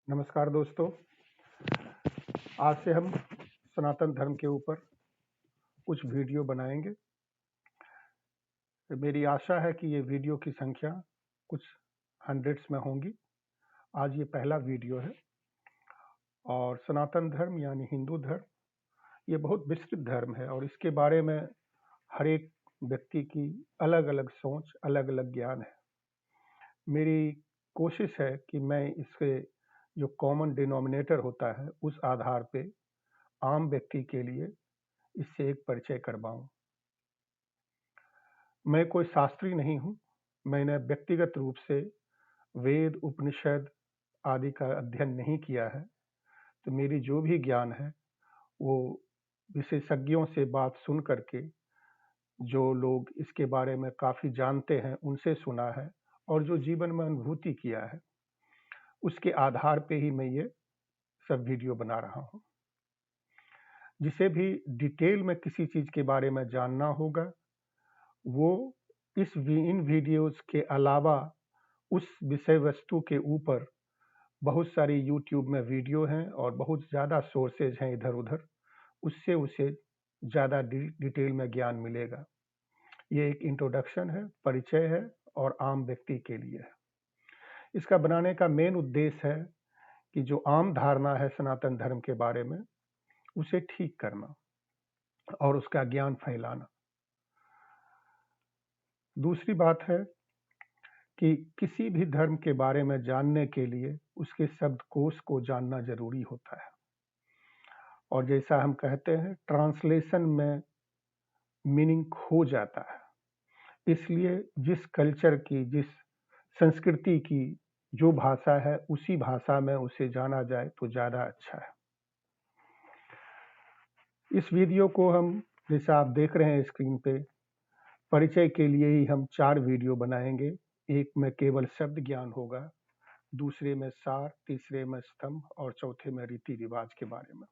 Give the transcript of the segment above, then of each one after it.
नमस्कार दोस्तों। आज से हम सनातन धर्म के ऊपर कुछ वीडियो बनाएंगे। मेरी आशा है कि ये वीडियो की संख्या कुछ हंड्रेड्स में होंगी। आज ये पहला वीडियो है और सनातन धर्म यानी हिंदू धर्म ये बहुत विस्तृत धर्म है और इसके बारे में हर एक व्यक्ति की अलग अलग सोच, अलग अलग ज्ञान है। मेरी कोशिश है कि मैं इसके जो कॉमन डिनोमिनेटर होता है उस आधार पे आम व्यक्ति के लिए इससे एक परिचय करवाऊं। मैं कोई शास्त्री नहीं हूं। मैंने व्यक्तिगत रूप से वेद, उपनिषद आदि का अध्ययन नहीं किया है, तो मेरी जो भी ज्ञान है वो विशेषज्ञों से बात सुन करके, जो लोग इसके बारे में काफ़ी जानते हैं उनसे सुना है और जो जीवन में अनुभूति किया है, उसके आधार पे ही मैं ये सब वीडियो बना रहा हूँ। जिसे भी डिटेल में किसी चीज़ के बारे में जानना होगा, वो इन वीडियोस के अलावा उस विषय वस्तु के ऊपर बहुत सारी यूट्यूब में वीडियो हैं और बहुत ज़्यादा सोर्सेज हैं इधर उधर, उससे उसे ज़्यादा डिटेल में ज्ञान मिलेगा। ये एक इंट्रोडक्शन है, परिचय है और आम व्यक्ति के लिए है। इसका बनाने का मेन उद्देश्य है कि जो आम धारणा है सनातन धर्म के बारे में उसे ठीक करना और उसका ज्ञान फैलाना। दूसरी बात है कि किसी भी धर्म के बारे में जानने के लिए उसके शब्दकोश को जानना जरूरी होता है और जैसा हम कहते हैं, ट्रांसलेशन में मीनिंग खो जाता है। इसलिए जिस कल्चर की, जिस संस्कृति की जो भाषा है, उसी भाषा में उसे जाना जाए तो ज़्यादा अच्छा है। इस वीडियो को हम, जैसा आप देख रहे हैं स्क्रीन पे, परिचय के लिए ही हम 4 वीडियो बनाएंगे। एक में केवल शब्द ज्ञान होगा, दूसरे में सार, तीसरे में स्तंभ और चौथे में रीति रिवाज के बारे में।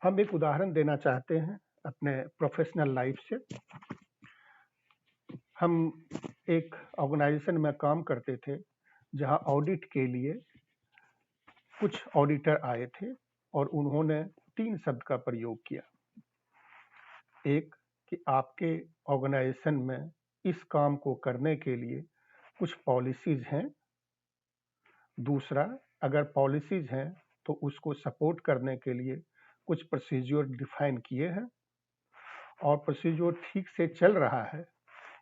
हम एक उदाहरण देना चाहते हैं अपने प्रोफेशनल लाइफ से। हम एक ऑर्गेनाइजेशन में काम करते थे जहां ऑडिट के लिए कुछ ऑडिटर आए थे और उन्होंने 3 शब्द का प्रयोग किया। एक, कि आपके ऑर्गेनाइजेशन में इस काम को करने के लिए कुछ पॉलिसीज हैं। दूसरा, अगर पॉलिसीज हैं तो उसको सपोर्ट करने के लिए कुछ प्रोसीजर डिफाइन किए हैं और प्रोसीजर ठीक से चल रहा है,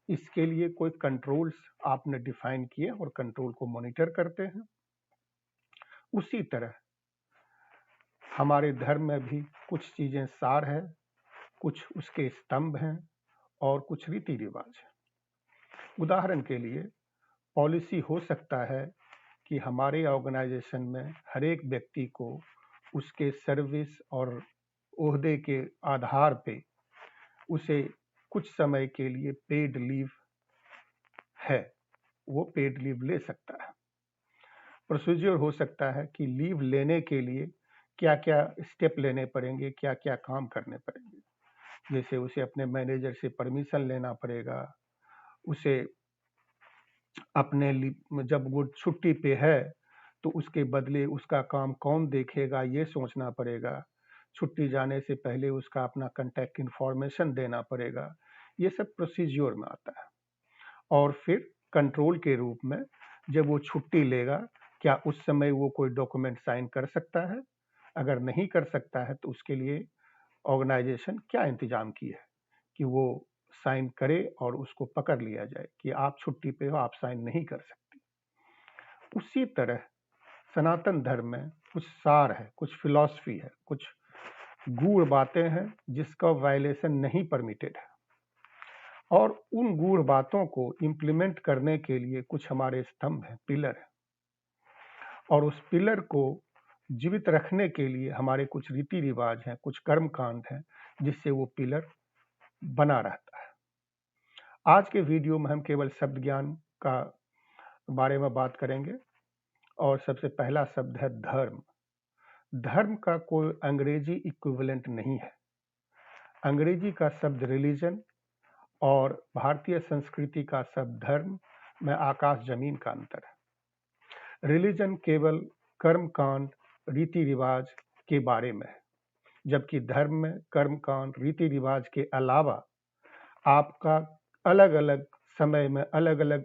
इसके लिए कोई कंट्रोल्स आपने डिफाइन किए और कंट्रोल को मॉनिटर करते हैं। उसी तरह हमारे धर्म में भी कुछ चीजें सार है, कुछ उसके स्तंभ हैं और कुछ रीति रिवाज है। उदाहरण के लिए, पॉलिसी हो सकता है कि हमारे ऑर्गेनाइजेशन में हर एक व्यक्ति को उसके सर्विस और ओहदे के आधार पे उसे कुछ समय के लिए पेड लीव है, वो पेड लीव ले सकता है। प्रोसीजर हो सकता है कि लीव लेने के लिए क्या क्या स्टेप लेने पड़ेंगे, क्या क्या काम करने पड़ेंगे। जैसे उसे अपने मैनेजर से परमिशन लेना पड़ेगा, उसे अपने जब वो छुट्टी पे है तो उसके बदले उसका काम कौन देखेगा ये सोचना पड़ेगा। छुट्टी जाने से पहले उसका अपना कांटेक्ट इंफॉर्मेशन देना पड़ेगा। ये सब प्रोसीजर में आता है। और फिर कंट्रोल के रूप में जब वो छुट्टी लेगा, क्या उस समय वो कोई डॉक्यूमेंट साइन कर सकता है? अगर नहीं कर सकता है तो उसके लिए ऑर्गेनाइजेशन क्या इंतजाम की है कि वो साइन करे और उसको पकड़ लिया जाए कि आप छुट्टी पे हो, आप साइन नहीं कर सकते। उसी तरह सनातन धर्म में कुछ सार है, कुछ फिलॉसफी है, कुछ गूढ़ बातें हैं जिसका वायलेशन नहीं परमिटेड है और उन गूढ़ बातों को इम्प्लीमेंट करने के लिए कुछ हमारे स्तंभ हैं, पिलर है, और उस पिलर को जीवित रखने के लिए हमारे कुछ रीति रिवाज हैं, कुछ कर्म कांड हैं, जिससे वो पिलर बना रहता है। आज के वीडियो में हम केवल शब्द ज्ञान का बारे में बात करेंगे और सबसे पहला शब्द है धर्म। धर्म का कोई अंग्रेजी इक्विवेलेंट नहीं है। अंग्रेजी का शब्द रिलीजन और भारतीय संस्कृति का शब्द धर्म में आकाश जमीन का अंतर है। रिलीजन केवल कर्म कांड रीति रिवाज के बारे में है, जबकि धर्म में कर्म कांड रीति रिवाज के अलावा आपका अलग अलग समय में अलग अलग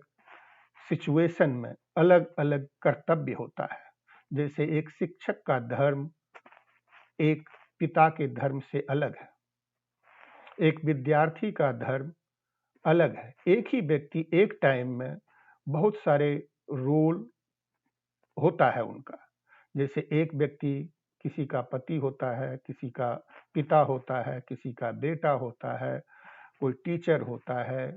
सिचुएशन में अलग अलग कर्तव्य होता है। जैसे एक शिक्षक का धर्म एक पिता के धर्म से अलग है, एक विद्यार्थी का धर्म अलग है। एक ही व्यक्ति एक टाइम में बहुत सारे रोल होता है उनका। जैसे एक व्यक्ति किसी का पति होता है, किसी का पिता होता है, किसी का बेटा होता है, कोई टीचर होता है,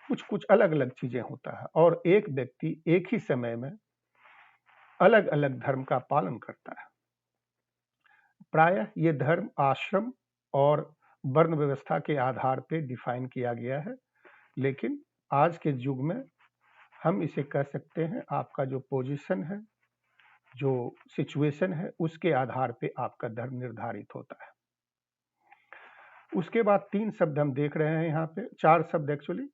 कुछ कुछ अलग अलग चीजें होता है। और एक व्यक्ति एक ही समय में अलग अलग धर्म का पालन करता है। प्रायः ये धर्म आश्रम और वर्ण व्यवस्था के आधार पर डिफाइन किया गया है, लेकिन आज के युग में हम इसे कह सकते हैं आपका जो पोजीशन है, जो सिचुएशन है, उसके आधार पे आपका धर्म निर्धारित होता है। उसके बाद 3 शब्द हम देख रहे हैं यहाँ पे, 4 शब्द एक्चुअली,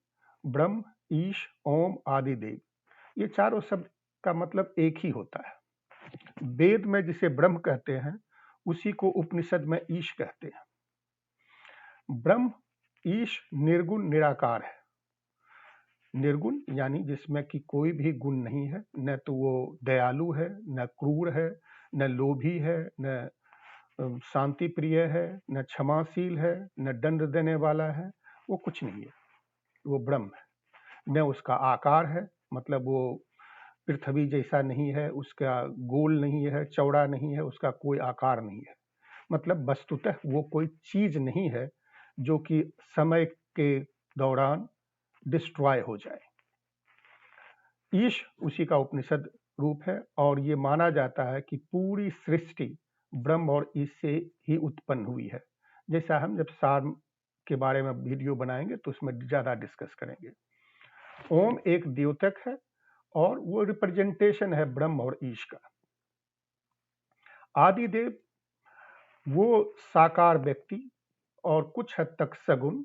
ब्रह्म, ईश, ओम, आदिदेव। ये चारों शब्द का मतलब एक ही होता है। वेद में जिसे ब्रह्म कहते हैं उसी को उपनिषद में ईश कहते हैं। ब्रह्म, ईश निर्गुण निराकार है। निर्गुण यानी जिसमें कि कोई भी गुण नहीं है, न तो वो दयालु है, न क्रूर है, न लोभी है, न शांति प्रिय है, न क्षमाशील है, न दंड देने वाला है, वो कुछ नहीं है, वो ब्रह्म है। न उसका आकार है, मतलब वो पृथ्वी जैसा नहीं है, उसका गोल नहीं है, चौड़ा नहीं है, उसका कोई आकार नहीं है। मतलब वस्तुतः वो कोई चीज नहीं है जो कि समय के दौरान डिस्ट्रॉय हो जाए। ईश उसी का उपनिषद रूप है और ये माना जाता है कि पूरी सृष्टि ब्रह्म और ईश से ही उत्पन्न हुई है। जैसा हम जब सार के बारे में वीडियो बनाएंगे तो उसमें ज्यादा डिस्कस करेंगे। ओम एक द्योतक है और वो रिप्रेजेंटेशन है ब्रह्म और ईश का। आदिदेव वो साकार व्यक्ति और कुछ हद तक सगुण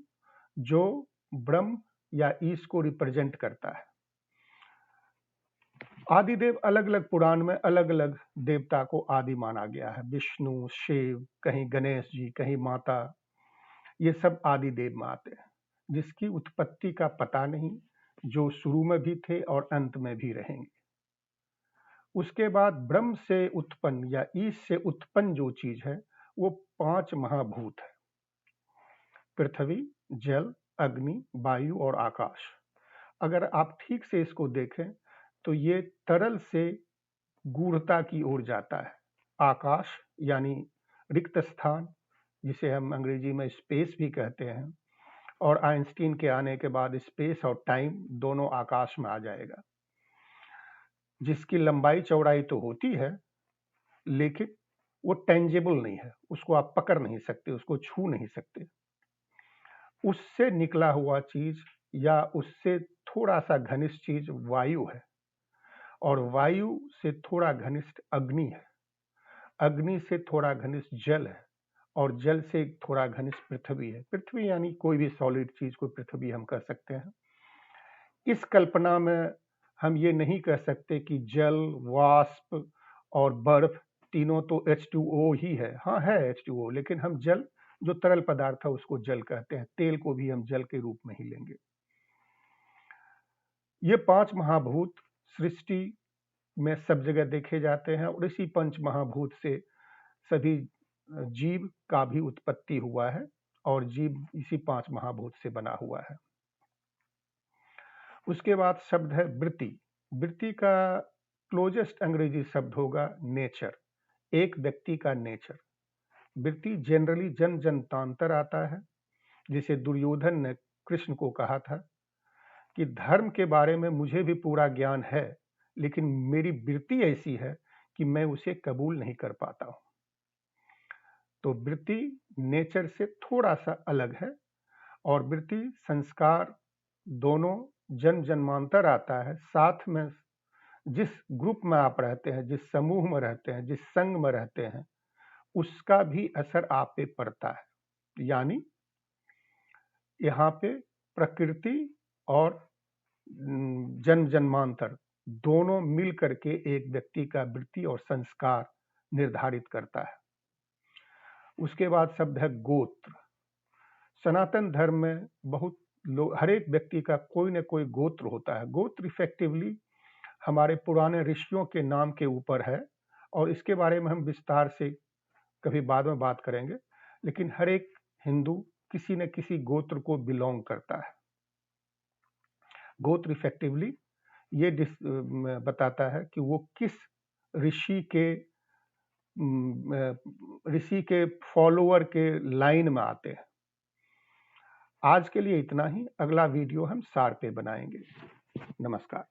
जो ब्रह्म या ईश को रिप्रेजेंट करता है। आदिदेव अलग अलग पुराण में अलग अलग देवता को आदि माना गया है। विष्णु, शिव, कहीं गणेश जी, कहीं माता, ये सब आदि देव में आते हैं, जिसकी उत्पत्ति का पता नहीं, जो शुरू में भी थे और अंत में भी रहेंगे। उसके बाद ब्रह्म से उत्पन्न या ईश से उत्पन्न जो चीज है वो 5 महाभूत है, पृथ्वी, जल, अग्नि, वायु और आकाश। अगर आप ठीक से इसको देखें तो ये तरल से गूढ़ता की ओर जाता है। आकाश यानी रिक्त स्थान, जिसे हम अंग्रेजी में स्पेस भी कहते हैं, और आइंस्टीन के आने के बाद स्पेस और टाइम दोनों आकाश में आ जाएगा, जिसकी लंबाई चौड़ाई तो होती है लेकिन वो टेंजेबल नहीं है, उसको आप पकड़ नहीं सकते, उसको छू नहीं सकते। उससे निकला हुआ चीज या उससे थोड़ा सा घनिष्ठ चीज वायु है, और वायु से थोड़ा घनिष्ठ अग्नि है, अग्नि से थोड़ा घनिष्ठ जल है, और जल से थोड़ा घनिष्ठ पृथ्वी है। पृथ्वी यानी कोई भी सॉलिड चीज को पृथ्वी हम कह सकते हैं। इस कल्पना में हम ये नहीं कह सकते कि जल, वाष्प और बर्फ तीनों तो H2O ही है। हाँ है H2O, लेकिन हम जल जो तरल पदार्थ है उसको जल कहते हैं, तेल को भी हम जल के रूप में ही लेंगे। ये 5 महाभूत सृष्टि में सब जगह देखे जाते हैं और इसी 5 महाभूत से सभी जीव का भी उत्पत्ति हुआ है और जीव इसी 5 महाभूत से बना हुआ है। उसके बाद शब्द है वृत्ति। वृत्ति का क्लोजेस्ट अंग्रेजी शब्द होगा नेचर, एक व्यक्ति का नेचर। वृत्ति जनरली जन जनतांतर आता है, जिसे दुर्योधन ने कृष्ण को कहा था कि धर्म के बारे में मुझे भी पूरा ज्ञान है, लेकिन मेरी वृत्ति ऐसी है कि मैं उसे कबूल नहीं कर पाता हूं। तो वृत्ति नेचर से थोड़ा सा अलग है, और वृत्ति संस्कार दोनों जन जन्मांतर आता है। साथ में जिस ग्रुप में आप रहते हैं, जिस समूह में रहते हैं, जिस संघ में रहते हैं, उसका भी असर आप पे पड़ता है। यानी यहाँ पे प्रकृति और जन जन्मांतर दोनों मिल करके एक व्यक्ति का वृत्ति और संस्कार निर्धारित करता है। उसके बाद शब्द है गोत्र। सनातन धर्म में बहुत लोग, हर एक व्यक्ति का कोई न कोई गोत्र होता है। गोत्र इफेक्टिवली हमारे पुराने ऋषियों के नाम के ऊपर है और इसके बारे में हम विस्तार से कभी बाद में बात करेंगे, लेकिन हर एक हिंदू किसी न किसी गोत्र को बिलोंग करता है। गोत्र इफेक्टिवली ये बताता है कि वो किस ऋषि के फॉलोअर के लाइन में आते हैं। आज के लिए इतना ही। अगला वीडियो हम सार पे बनाएंगे। नमस्कार।